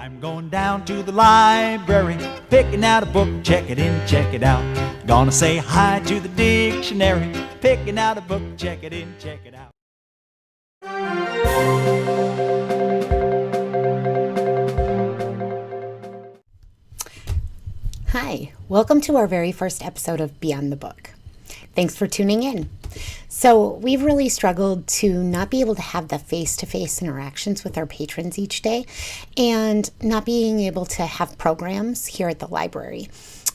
I'm going down to the library, picking out a book, check it in, check it out. Gonna say hi to the dictionary, picking out a book, check it in, check it out. Hi, welcome to our very first episode of Beyond the Book. Thanks for tuning in. So we've really struggled to not be able to have the face-to-face interactions with our patrons each day and not being able to have programs here at the library.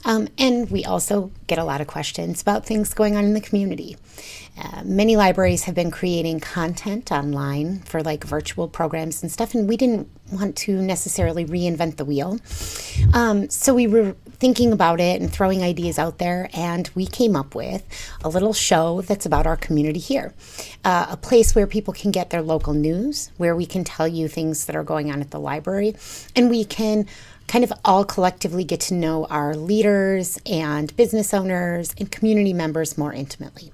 And we also get a lot of questions about things going on in the community. Many libraries have been creating content online for like virtual programs and stuff, and we didn't want to necessarily reinvent the wheel. So we were thinking about it and throwing ideas out there, and we came up with a little show that's about our community here. A place where people can get their local news, where we can tell you things that are going on at the library, and we can kind of all collectively get to know our leaders and business owners and community members more intimately.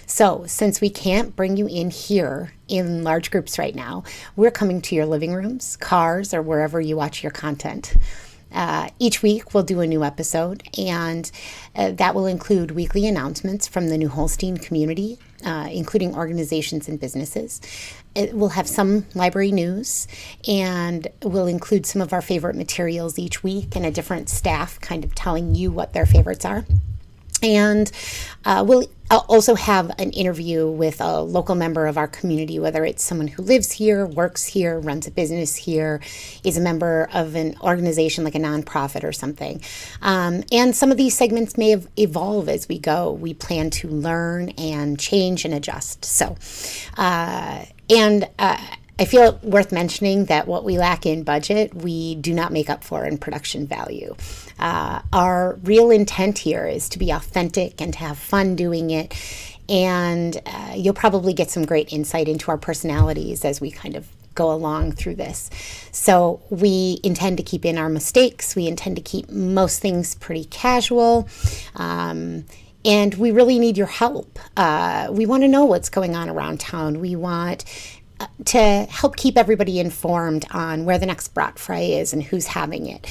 So since we can't bring you in here in large groups right now, we're coming to your living rooms, cars, or wherever you watch your content. Each week we'll do a new episode, and that will include weekly announcements from the new Holstein community, including organizations and businesses. It will have some library news, and we'll include some of our favorite materials each week and a different staff kind of telling you what their favorites are. And we'll also have an interview with a local member of our community, whether it's someone who lives here, works here, runs a business here, is a member of an organization like a nonprofit or something. And some of these segments may evolve as we go. We plan to learn and change and adjust. So, I feel it worth mentioning that what we lack in budget, we do not make up for in production value. Our real intent here is to be authentic and to have fun doing it. And you'll probably get some great insight into our personalities as we kind of go along through this. So we intend to keep in our mistakes. We intend to keep most things pretty casual. And we really need your help. We want to know what's going on around town. We want to help keep everybody informed on where the next brat fry is and who's having it,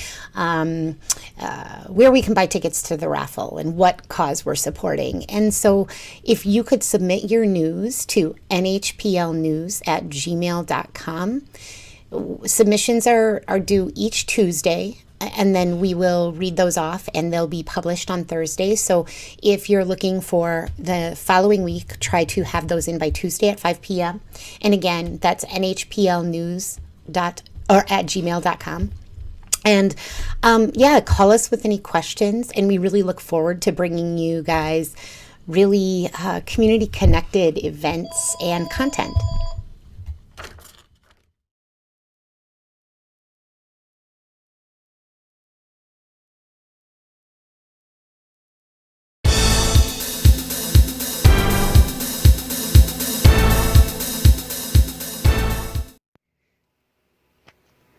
where we can buy tickets to the raffle and what cause we're supporting. And so if you could submit your news to nhplnews@gmail.com. Submissions are due each Tuesday, and then we will read those off and they'll be published on Thursday. So if you're looking for the following week, try to have those in by Tuesday at 5 p.m. And again, that's nhplnews@gmail.com. And call us with any questions. And we really look forward to bringing you guys really community connected events and content.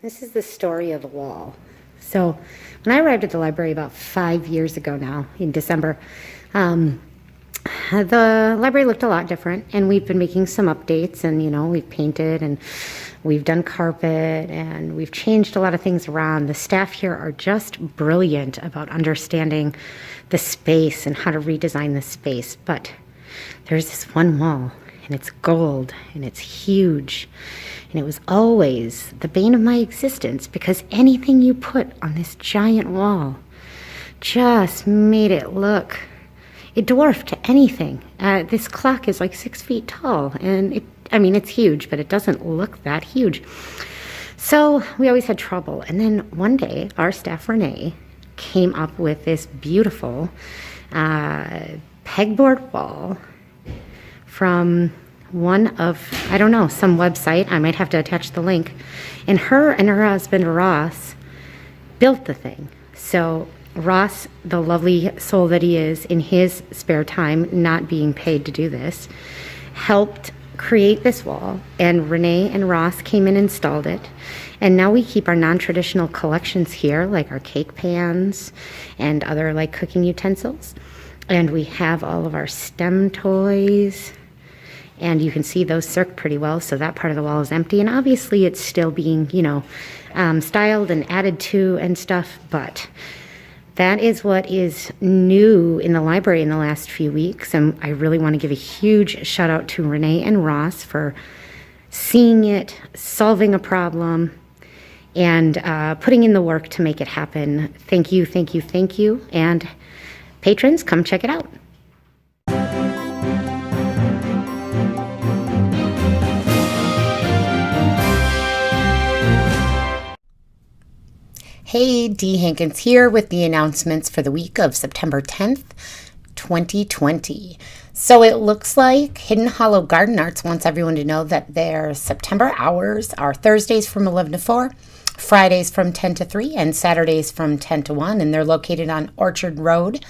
This is the story of the wall. So when I arrived at the library about 5 years ago now, in December, the library looked a lot different, and we've been making some updates, and we've painted and we've done carpet and we've changed a lot of things around. The staff here are just brilliant about understanding the space and how to redesign the space. But there's this one wall, and it's gold and it's huge. And it was always the bane of my existence because anything you put on this giant wall just made it look, it dwarfed anything. This clock is like 6 feet tall, and it's huge, but it doesn't look that huge. So we always had trouble. And then one day, our staff, Renee, came up with this beautiful pegboard wall from one of, some website. I might have to attach the link. And her and her husband, Ross, built the thing. So Ross, the lovely soul that he is, in his spare time, not being paid to do this, helped create this wall. And Renee and Ross came and installed it. And now we keep our non-traditional collections here, like our cake pans and other like cooking utensils. And we have all of our STEM toys. And you can see those circ pretty well, so that part of the wall is empty. And obviously it's still being, styled and added to and stuff, but that is what is new in the library in the last few weeks. And I really want to give a huge shout out to Renee and Ross for seeing it, solving a problem, and putting in the work to make it happen. Thank you, thank you, thank you. And patrons, come check it out. Hey, Dee Hankins here with the announcements for the week of September 10th, 2020. So it looks like Hidden Hollow Garden Arts wants everyone to know that their September hours are Thursdays from 11 to 4, Fridays from 10 to 3, and Saturdays from 10 to 1, and they're located on Orchard Road.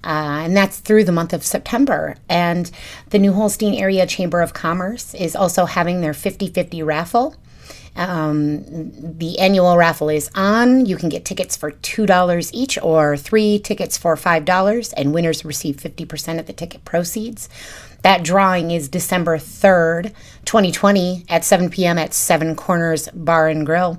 And that's through the month of September. And the New Holstein Area Chamber of Commerce is also having their 50/50 raffle. The annual raffle is on. You can get tickets for $2 each or 3 tickets for $5, and winners receive 50% of the ticket proceeds. That drawing is December 3rd, 2020 at 7 p.m. at Seven Corners Bar and Grill.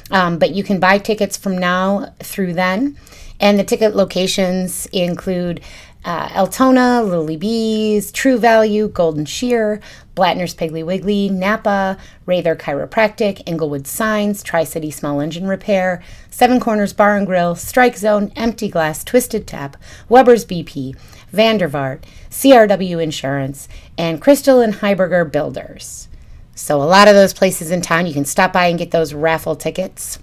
But you can buy tickets from now through then. And the ticket locations include Altona, Lily Bees, True Value, Golden Shear, Blattner's Piggly Wiggly, Napa, Rather Chiropractic, Inglewood Signs, Tri-City Small Engine Repair, Seven Corners Bar and Grill, Strike Zone, Empty Glass, Twisted Tap, Weber's BP, Vandervaart, CRW Insurance, and Crystal and Heiberger Builders. So a lot of those places in town, you can stop by and get those raffle tickets.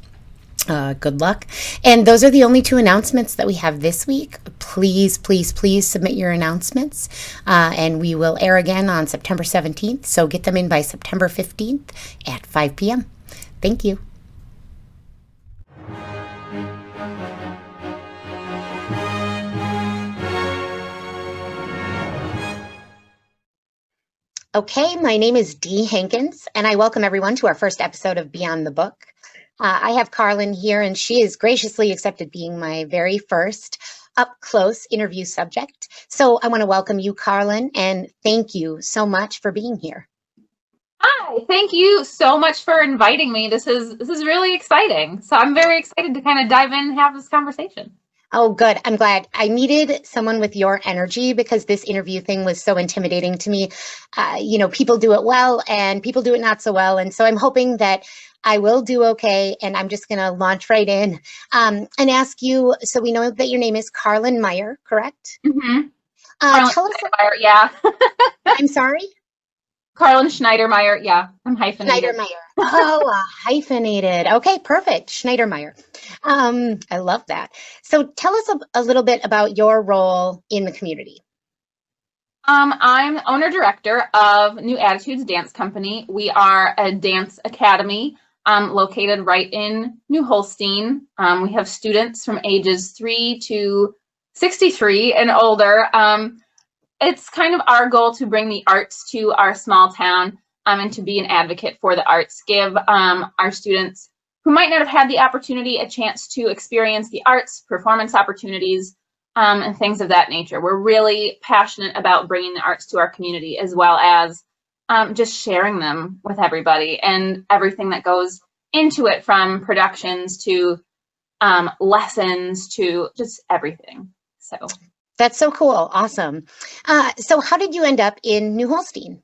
Good luck. And those are the only 2 announcements that we have this week. Please, please, please submit your announcements. And we will air again on September 17th. So get them in by September 15th at 5 p.m. Thank you. Okay, my name is Dee Hankins, and I welcome everyone to our first episode of Beyond the Book. I have Carlin here, and she has graciously accepted being my very first up-close interview subject. So I want to welcome you, Carlin, and thank you so much for being here. Hi, thank you so much for inviting me. This is really exciting. So I'm very excited to kind of dive in and have this conversation. Oh, good. I'm glad. I needed someone with your energy because this interview thing was so intimidating to me. People do it well and people do it not so well. And so I'm hoping that I will do okay. And I'm just going to launch right in and ask you. So we know that your name is Carlin Meyer, correct? Mm-hmm. Tell us. Meyer, yeah. I'm sorry? Carlin Schneidermeyer. Yeah, I'm hyphenated. Schneidermeyer. Oh, hyphenated. Okay, perfect. Schneidermeyer. I love that. So tell us a little bit about your role in the community. I'm owner-director of New Attitudes Dance Company. We are a dance academy located right in New Holstein. We have students from ages 3 to 63 and older. It's kind of our goal to bring the arts to our small town and to be an advocate for the arts, give our students who might not have had the opportunity a chance to experience the arts, performance opportunities, and things of that nature. We're really passionate about bringing the arts to our community, as well as just sharing them with everybody and everything that goes into it, from productions to lessons to just everything. So that's so cool. Awesome. So how did you end up in New Holstein?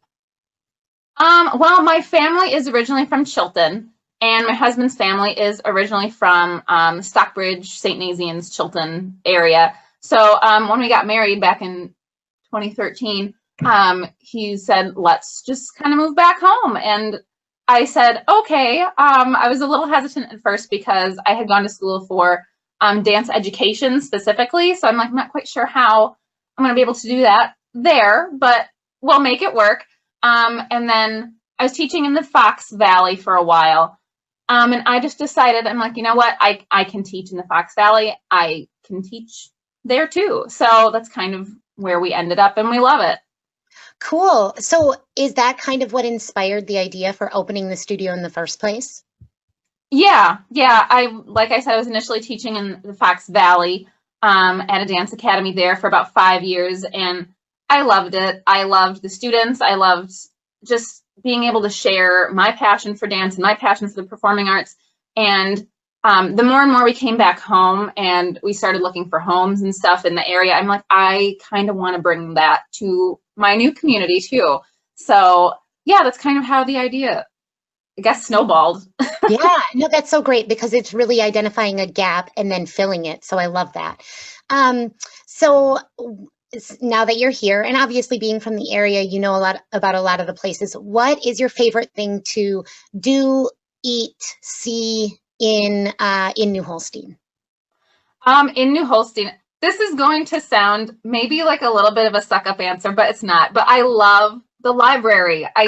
Well, my family is originally from Chilton, and my husband's family is originally from Stockbridge, St. Nazianz, Chilton area. So when we got married back in 2013, he said, let's just kind of move back home. And I said, okay. I was a little hesitant at first because I had gone to school for dance education specifically. So I'm like, not quite sure how I'm going to be able to do that there, but we'll make it work. And then I was teaching in the Fox Valley for a while. And I just decided, I'm like, you know what? I can teach in the Fox Valley. I can teach there too. So that's kind of where we ended up, and we love it. Cool. So is that kind of what inspired the idea for opening the studio in the first place? Yeah. Like I said, I was initially teaching in the Fox Valley at a dance academy there for about 5 years, and I loved it. I loved the students. I loved just being able to share my passion for dance and my passion for the performing arts. And the more and more we came back home and we started looking for homes and stuff in the area, I'm like, I kind of want to bring that to my new community too. So yeah, that's kind of how the idea, I guess, snowballed. Yeah, no, that's so great because it's really identifying a gap and then filling it. So I love that. So now that you're here, and obviously being from the area, you know a lot about a lot of the places. What is your favorite thing to do, eat, see in New Holstein? In New Holstein, this is going to sound maybe like a little bit of a suck up answer, but it's not. But I love the library. I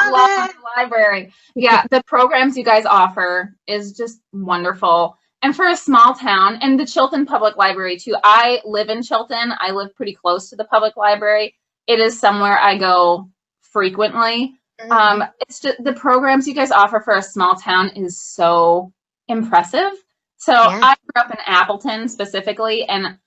love the library. Yeah, the programs you guys offer is just wonderful. And for a small town, and the Chilton Public Library too. I live in Chilton. I live pretty close to the public library. It is somewhere I go frequently. It's just the programs you guys offer for a small town is so impressive. So Yeah. I grew up in Appleton specifically, and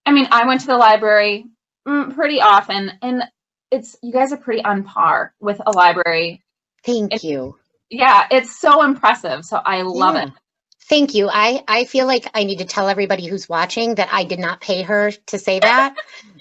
I mean, I went to the library pretty often, and you guys are pretty on par with a library. Thank you. Yeah, it's so impressive. So I love it. Thank you. I feel like I need to tell everybody who's watching that I did not pay her to say that.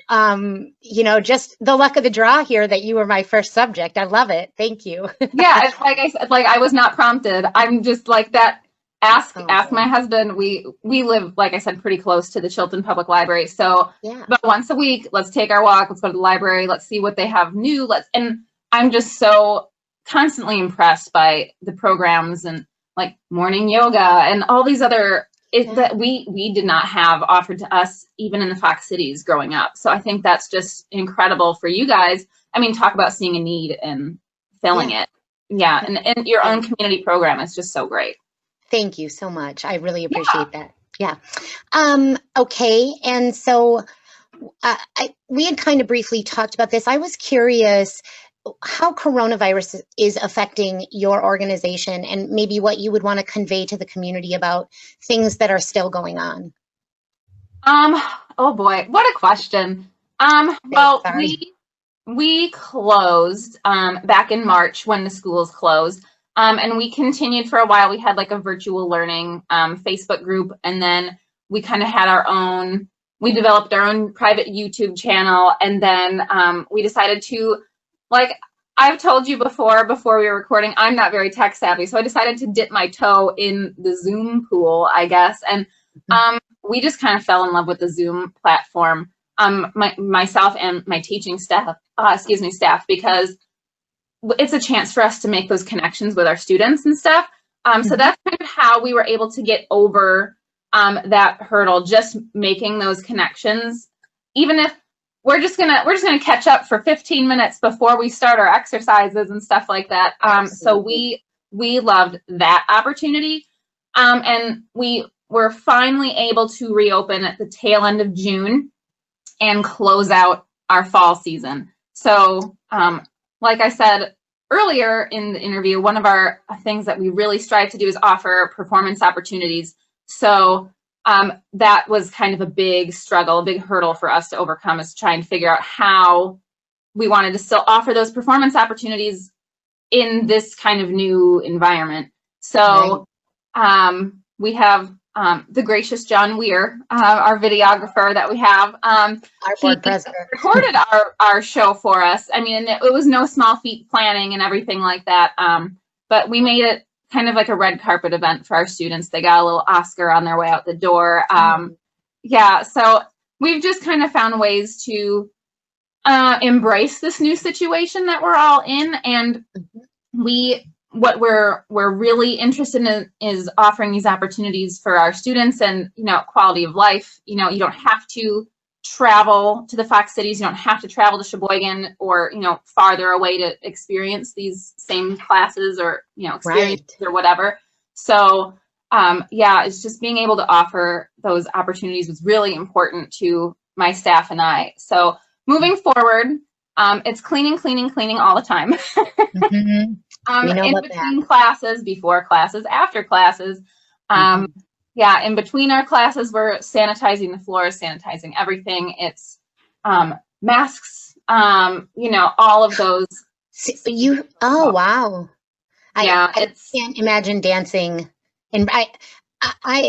You know, just the luck of the draw here that you were my first subject. I love it. Thank you. Yeah, it's like I said, like I was not prompted. I'm just like that. Ask my husband. We live, like I said, pretty close to the Chilton Public Library. So, Yeah. but once a week, let's take our walk. Let's go to the library. Let's see what they have new. And I'm just so constantly impressed by the programs and like morning yoga and all these other that we did not have offered to us even in the Fox Cities growing up. So I think that's just incredible for you guys. I mean, talk about seeing a need and filling it. Yeah, and your own community program is just so great. Thank you so much. I really appreciate that. Yeah. Okay. And so we had kind of briefly talked about this. I was curious how coronavirus is affecting your organization and maybe what you would want to convey to the community about things that are still going on. Oh boy, what a question. Well, we closed back in March when the schools closed. And we continued for a while. We had like a virtual learning Facebook group, and then we kind of had we developed our own private YouTube channel, and then we decided to, like I've told you before we were recording, I'm not very tech savvy, so I decided to dip my toe in the Zoom pool, I guess, and we just kind of fell in love with the Zoom platform, myself and my teaching staff, because it's a chance for us to make those connections with our students and stuff. So that's kind of how we were able to get over that hurdle, just making those connections. Even if we're just gonna catch up for 15 minutes before we start our exercises and stuff like that. So we loved that opportunity. And we were finally able to reopen at the tail end of June and close out our fall season. So like I said earlier in the interview, one of our things that we really strive to do is offer performance opportunities. So that was kind of a big struggle, a big hurdle for us to overcome, is trying to figure out how we wanted to still offer those performance opportunities in this kind of new environment. So we have the gracious John Weir, our videographer that we have. He recorded our show for us. I mean, it was no small feat planning and everything like that. But we made it kind of like a red carpet event for our students. They got a little Oscar on their way out the door. Yeah, so we've just kind of found ways to embrace this new situation that we're all in. And what we're really interested in is offering these opportunities for our students and, quality of life. You don't have to travel to the Fox Cities. You don't have to travel to Sheboygan or, farther away to experience these same classes or, experiences or whatever. So, it's just being able to offer those opportunities was really important to my staff and I. So moving forward, it's cleaning all the time. In between classes, before classes, after classes. In between our classes, we're sanitizing the floors, sanitizing everything. It's masks, all of those Oh, wow. Yeah, I it's can't imagine dancing. And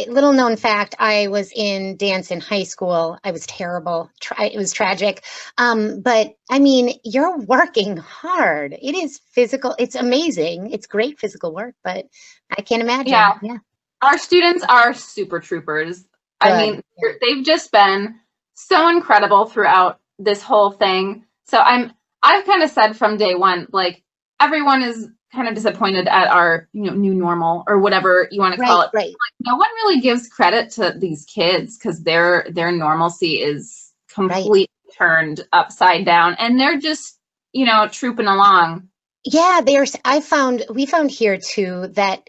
little known fact, I was in dance in high school. I was terrible. It was tragic. But I mean, you're working hard. It is physical. It's amazing. It's great physical work, but I can't imagine. yeah. Yeah, Our students are super troopers. I good. mean, they've just been so incredible throughout this whole thing. So I've kind of said from day one, like everyone is kind of disappointed at our, new normal or whatever you want to call Right, it. right, No one really gives credit to these kids because their normalcy is right. completely turned upside down and they're just, trooping along. Yeah, we found here too that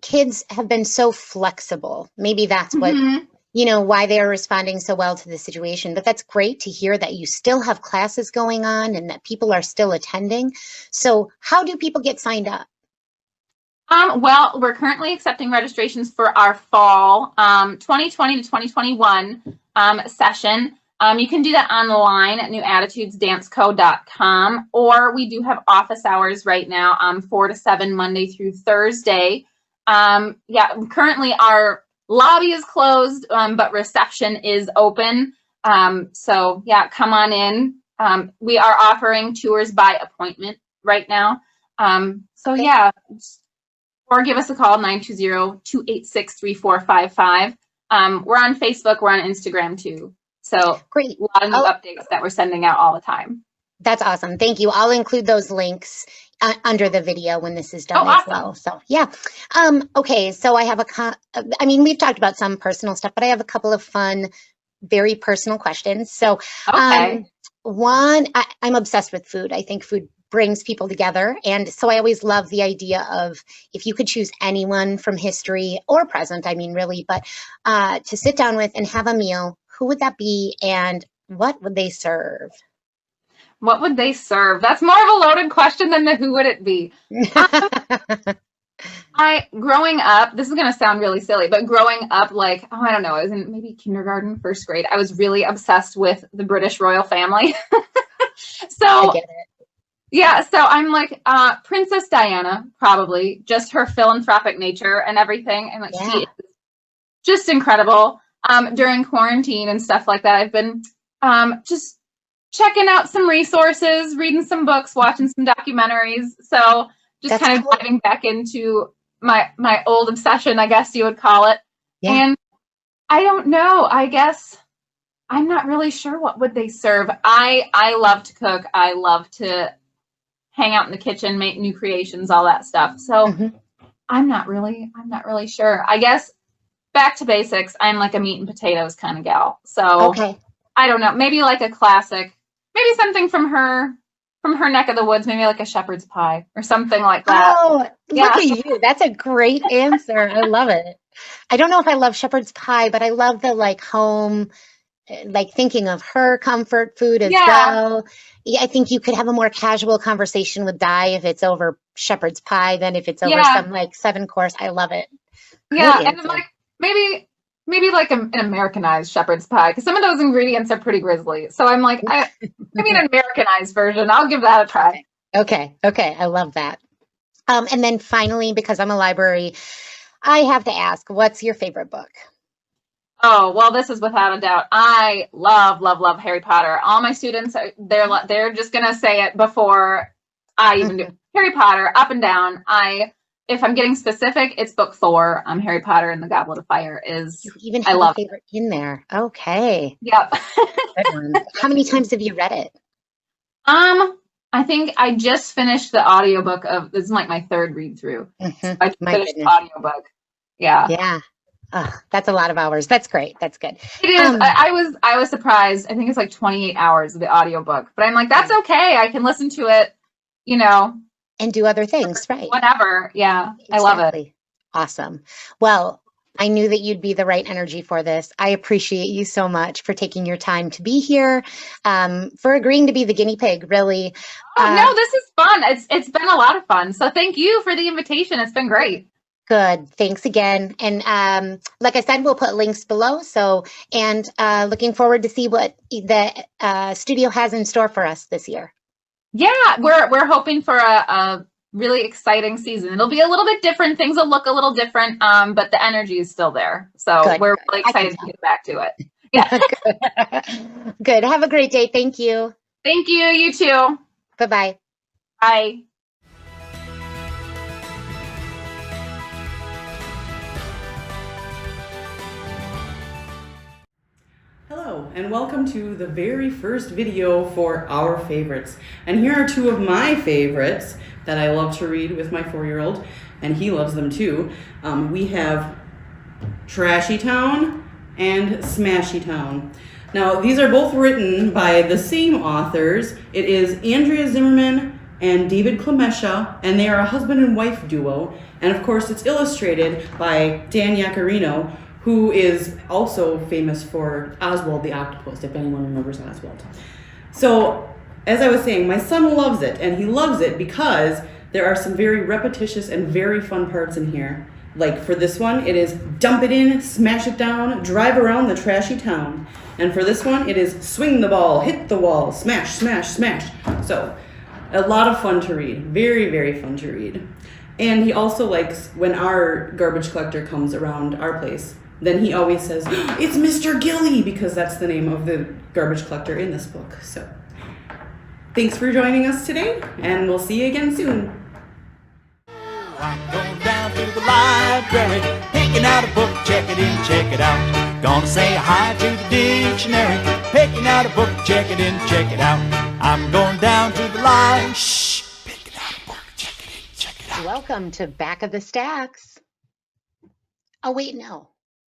kids have been so flexible. Maybe that's what, Hmm. why they're responding so well to the situation. But that's great to hear that you still have classes going on and that people are still attending. So, how do people get signed up? Well, we're currently accepting registrations for our fall 2020 to 2021 session. You can do that online at newattitudesdanceco.com, or we do have office hours right now, 4 to 7, Monday through Thursday. Yeah, currently our lobby is closed, but reception is open. So, yeah, come on in. We are offering tours by appointment right now. So, Okay, yeah, or give us a call, 920-286-3455. We're on Facebook, we're on Instagram too. So a great. lot of new updates that we're sending out all the time. That's awesome. Thank you. I'll include those links under the video when this is Oh, done as awesome. well. So, yeah. Okay, so I have I mean, we've talked about some personal stuff, but I have a couple of fun, very personal questions. So, Okay. one, I'm obsessed with food. I think food brings people together. And so I always love the idea of if you could choose anyone from history or present, I mean, really, but to sit down with and have a meal, who would that be and what would they serve? What would they serve? That's more of a loaded question than the who would it be. Growing up, this is going to sound really silly, but growing up, like, oh, I don't know, I was in maybe kindergarten, first grade, I was really obsessed with the British royal family. I So get it. yeah, so I'm like Princess Diana, probably just her philanthropic nature and everything, and like she Yeah, is just incredible. During quarantine and stuff like that, I've been just checking out some resources, reading some books, watching some documentaries. So just that's kind of cool. diving back into my old obsession, I guess you would call it. Yeah, And I don't know. I guess I'm not really sure what would they serve. I love to cook. I love to hang out in the kitchen, make new creations, all that stuff. So hmm I'm not really sure. I guess back to basics, I'm like a meat and potatoes kind of gal. So okay. I don't know, maybe like a classic, maybe something from her neck of the woods, maybe like a shepherd's pie or something like that. Oh, look Yeah. at you. That's a great answer. I love it. I don't know if I love shepherd's pie, but I love the like home, like thinking of her comfort food as Yeah. well. Yeah, I think you could have a more casual conversation with Di if it's over shepherd's pie than if it's over Yeah. some like seven course. I love it. Great Yeah. And I'm answer. like, maybe like an Americanized shepherd's pie because some of those ingredients are pretty grisly. So I'm like, maybe an Americanized version. I'll give that a try. Perfect. Okay. Okay. I love that. And then finally, because I'm a library, I have to ask, what's your favorite book? Oh, well, this is without a doubt. I love, love, love Harry Potter. All my students, they're just gonna say it before I even do. Harry Potter, up and down. If I'm getting specific, it's book 4. Harry Potter and the Goblet of Fire You is, even I have a love it. favorite in there. Okay. Yep. Good one. How many times have you read it? I think I just finished the audiobook of, this is like my third read through. So I just My finished the goodness. audiobook. Yeah. Yeah. Oh, that's a lot of hours. That's great. That's good. It is. I was surprised. I think it's like 28 hours of the audiobook. But I'm like, that's Right. okay. I can listen to it, you know, And do other things, right? whenever. Yeah. I love it. Exactly. Awesome. Well, I knew that you'd be the right energy for this. I appreciate you so much for taking your time to be here, for agreeing to be the guinea pig, really. Oh Uh, no, this is fun. It's been a lot of fun. So thank you for the invitation. It's been great. Good. Thanks again. And like I said, we'll put links below. So, and looking forward to see what the studio has in store for us this year. Yeah, we're hoping for a really exciting season. It'll be a little bit different. Things will look a little different, but the energy is still there. So Good. we're really I can excited to get back to it. Yeah. Good. Good. Have a great day. Thank you. Thank you. You too. Bye-bye. Bye. Hello, and welcome to the very first video for our favorites. And here are two of my favorites that I love to read with my 4-year-old, and he loves them too. We have Trashy Town and Smashy Town. Now, these are both written by the same authors. It is Andrea Zimmerman and David Clemesha, and they are a husband and wife duo. And of course, it's illustrated by Dan Yaccarino, who is also famous for Oswald the Octopus, if anyone remembers Oswald. So, as I was saying, my son loves it, and he loves it because there are some very repetitious and very fun parts in here. Like for this one, it is dump it in, smash it down, drive around the trashy town. And for this one, it is swing the ball, hit the wall, smash, smash, smash. So, a lot of fun to read. Very, very fun to read. And he also likes when our garbage collector comes around our place, then he always says, "It's Mr. Gilly," because that's the name of the garbage collector in this book. So, thanks for joining us today, and we'll see you again soon. I'm going down to the library, picking out a book, check it in, check it out. Gonna say hi to the dictionary, picking out a book, check it in, check it out. I'm going down to the library, shh, picking out a book, check it in, check it out. Welcome to Back of the Stacks. Oh, wait, no.